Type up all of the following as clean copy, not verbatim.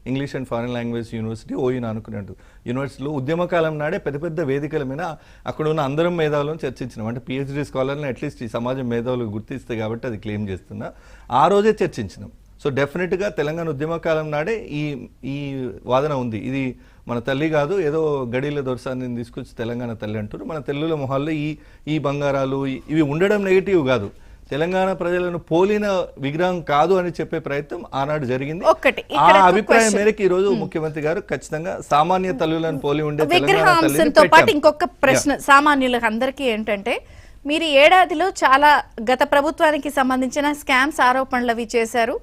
English and foreign language university ఓయూని అనుకున్నట్టు యూనివర్సిటీలో ఉద్యమకాలం నాడే పెద్ద పెద్ద వేదికల మీద అక్కడ ఉన్న అందరం మేధావులను చర్చించినాం. అంటే పిహెచ్డి స్కాలర్ని అట్లీస్ట్ ఈ సమాజం మేధావులు గుర్తిస్తే కాబట్టి అది క్లెయిమ్ చేస్తున్నా. ఆ రోజే చర్చించినాం. సో డెఫినెట్గా తెలంగాణ ఉద్యమకాలం నాడే ఈ వాదన ఉంది. ఇది మన తల్లి కాదు, ఏదో గడిల దొరసాన్ని తీసుకొచ్చి తెలంగాణ తల్లి అంటారు. మన తెలుగుల మొహాల్లో ఈ బంగారాలు ఇవి ఉండడం నెగిటివ్ కాదు, తెలంగాణ ప్రజలను పోలిన విగ్రహం కాదు అని చెప్పే ప్రయత్నం ఆనాడు జరిగింది. ఆ అభిప్రాయం మేరకు ఈ రోజు ముఖ్యమంత్రి గారు ఖచ్చితంగా సామాన్య తల్లులను పోలి ఉండే విగ్రహంతో పాటు ఇంకొక ప్రశ్న సామాన్యులకు అందరికీ ఏంటంటే, మీరు ఏడాదిలో చాలా గత ప్రభుత్వానికి సంబంధించిన స్కామ్స్ ఆరోపణలు అవి చేశారు.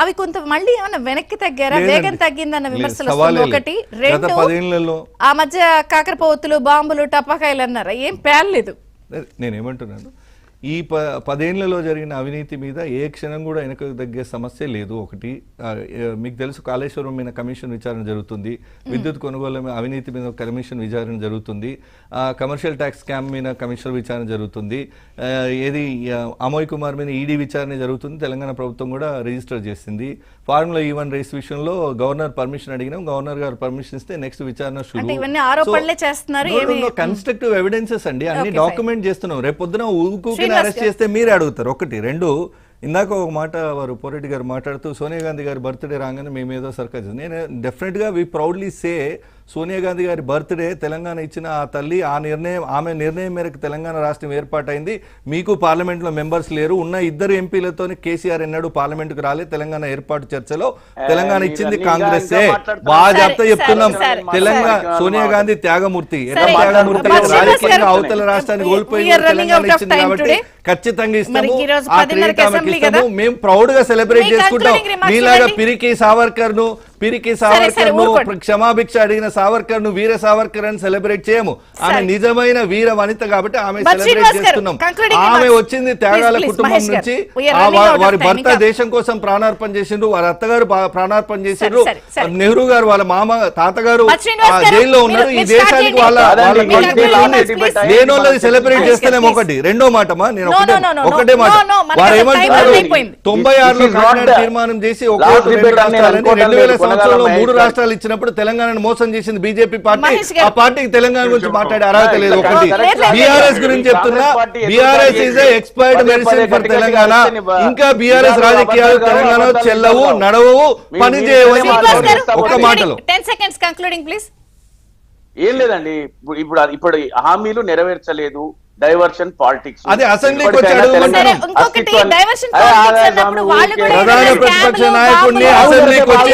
అవి కొంత మళ్ళీ ఏమన్నా వెనక్కి తగ్గారా, వేగం తగ్గిందన్న విమర్శలు ఒకటి. రెండు, ఆ మధ్య కాకరపోతులు, బాంబులు, టపాకాయలు అన్నారు, ఏం పేర్లేదు. నేనేమంటున్నాను, ఈ 10 ఏళ్లలో జరిగిన అవినీతి మీద ఏ క్షణం కూడా వెనక తగ్గే సమస్య లేదు. ఒకటి, మీకు తెలుసు కాళేశ్వరం మీద కమిషన్ విచారణ జరుగుతుంది, విద్యుత్ కొనుగోలు అవినీతి మీద కమిషన్ విచారణ జరుగుతుంది, కమర్షియల్ ట్యాక్స్ స్కామ్ మీద కమిషన్ విచారణ జరుగుతుంది, ఏది అమోయ్ కుమార్ మీద ఈడీ విచారణ జరుగుతుంది. తెలంగాణ ప్రభుత్వం కూడా రిజిస్టర్ చేసింది. ఫార్ములా E1 రేస్ విషయంలో గవర్నర్ పర్మిషన్ అడిగినాం, గవర్నర్ గారు పర్మిషన్ ఇస్తే నెక్స్ట్ విచారణ కన్స్ట్రక్టివ్ ఎవిడెన్సెస్ అండి, అన్ని డాక్యుమెంట్ చేస్తున్నాం. రేపొద్దున ఊరుకు అరెస్ట్ చేస్తే మీరే అడుగుతారు. ఒకటి. రెండు, ఇందాక ఒక మాట వారు పోరెడ్డి గారు మాట్లాడుతూ సోనియా గాంధీ గారి బర్త్డే రాగానే మేమేదో సర్కస్, నేను డెఫినెట్గా we proudly say Sonia Gandhi గారి బర్త్డే తెలంగాణ ఇచ్చిన ఆ తల్లి, ఆమె నిర్ణయం మేరకు తెలంగాణ రాష్ట్రం ఏర్పాటైంది. మీకు పార్లమెంట్లో మెంబర్స్ లేరు, ఉన్న 2 ఎంపీలతో కేసీఆర్ ఎన్నడూ పార్లమెంట్కు రాలే. తెలంగాణ ఏర్పాటు చర్చలో తెలంగాణ ఇచ్చింది కాంగ్రెసే. బాగా చెప్తున్నాం, తెలంగాణ సోనియా గాంధీ త్యాగమూర్తి. ఎట్లా త్యాగమూర్తి? రాజకీయంగా అవతల రాష్ట్రానికి కోల్పోయి తెలంగాణ ఇచ్చింది కాబట్టి ఖచ్చితంగా ఇస్తాము. ఆ క్రెడిట్ ఆమెకి ఇస్తాము. మేము ప్రౌడ్ గా సెలబ్రేట్ చేసుకుంటాం. మీలాగా పిరికి సావర్కర్ ను క్షమాభిక్ష అడిగిన సావర్కర్ ను వీర సావర్కర్ అని సెలబ్రేట్ చేయము. ఆమె నిజమైన వీర వనిత కాబట్టి ఆమె సెలబ్రేట్ చేస్తున్నాం. ఆమె వచ్చింది త్యాగాల కుటుంబం నుంచి. వారి భర్త దేశం కోసం ప్రాణార్పణ చేసిండ్రు, వారి అత్తగారు ప్రాణార్పణ చేసిండ్రు, నెహ్రూ గారు వాళ్ళ మామ తాతగారు జైల్లో ఉన్నారు. ఈ దేశానికి లేనోళ్ళది సెలబ్రేట్ చేస్తలేము. ఒకటి. రెండో మాటమా, నేను ఒకటే మాట, వారు ఏమంటున్నారు, 96లో కాకినాడ తీర్మానం చేసి 2000 సంవత్సరంలో 3 రాష్ట్రాలు ఇచ్చినప్పుడు తెలంగాణను మోసం చేసింది బీజేపీ పార్టీ. ఆ పార్టీకి తెలంగాణ గురించి మాట్లాడే అర్హత లేదు. ఒకటి. బీఆర్ఎస్ గురించి చెప్తున్నా, BRS is expired medicine for Telangana. ఇంకా బీఆర్ఎస్ రాజకీయాలు తెలంగాణ చెల్లవు, నడవవు, పని చేయవని ఒక మాటలో. 10 seconds concluding please. ఏం లేదండి, ఇప్పుడు హామీలు నెరవేర్చలేదు, డైవర్షన్ పాలిటిక్స్. అదే అసెంబ్లీకి వచ్చి ప్రధాన ప్రతిపక్ష నాయకుడిని అసెంబ్లీకి వచ్చి